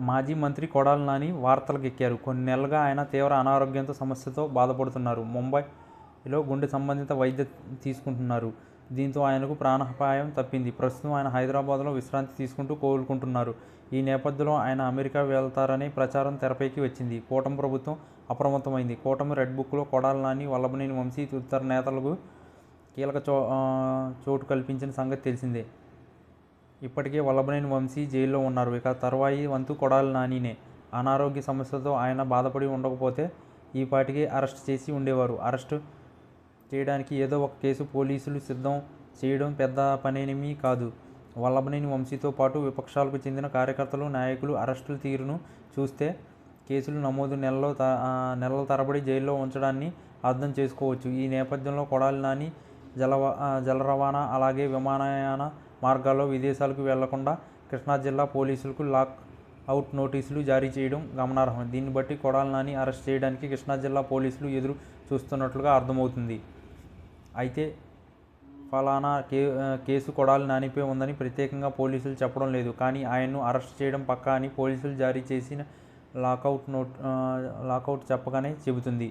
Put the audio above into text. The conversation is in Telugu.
మాజీ మంత్రి కొడాలి నాని వార్తలకెక్కారు. కొన్ని నెలలుగా ఆయన తీవ్ర అనారోగ్యంతో సమస్యతో బాధపడుతున్నారు. ముంబైలో గుండె సంబంధిత వైద్యం తీసుకుంటున్నారు. దీంతో ఆయనకు ప్రాణాపాయం తప్పింది. ప్రస్తుతం ఆయన హైదరాబాద్లో విశ్రాంతి తీసుకుంటూ కోలుకుంటున్నారు. ఈ నేపథ్యంలో ఆయన అమెరికా వెళ్తారనే ప్రచారం తెరపైకి వచ్చింది. కూటమి ప్రభుత్వం అప్రమత్తమైంది. కూటమి రెడ్ బుక్లో కొడాలి నాని, వల్లభనేని వంశీ తదితర నేతలకు కీలక చోటు కల్పించిన సంగతి తెలిసిందే. ఇప్పటికే వల్లభనేని వంశీ జైల్లో ఉన్నారు. ఇక తర్వాయి వంతు కొడాలి నానినే. అనారోగ్య సమస్యలతో ఆయన బాధపడి ఉండకపోతే ఈ పాటికే అరెస్ట్ చేసి ఉండేవారు. అరెస్టు చేయడానికి ఏదో ఒక కేసు పోలీసులు సిద్ధం చేయడం పెద్ద పనేమీ కాదు. వల్లభనేని వంశీతో పాటు విపక్షాలకు చెందిన కార్యకర్తలు, నాయకులు అరెస్టుల తీరును చూస్తే కేసులు నమోదు నెలల తరబడి జైల్లో ఉంచడాన్ని అర్థం చేసుకోవచ్చు. ఈ నేపథ్యంలో కొడాలి నాని జల రవాణా అలాగే విమానయాన మార్గాల్లో విదేశాలకు వెళ్లకుండా కృష్ణా జిల్లా పోలీసులకు లాక్ అవుట్ నోటీసులు జారీ చేయడం గమనార్హం. దీన్ని బట్టి కొడాలి నాని అరెస్ట్ చేయడానికి కృష్ణా జిల్లా పోలీసులు ఎదురు చూస్తున్నట్లుగా అర్థమవుతుంది. అయితే ఫలానా కేసు కొడాలి నానిపై ఉందని ప్రత్యేకంగా పోలీసులు చెప్పడం లేదు. కానీ ఆయన్ను అరెస్ట్ చేయడం పక్కా అని పోలీసులు జారీ చేసిన లాకౌట్ చెప్పగానే చెబుతుంది.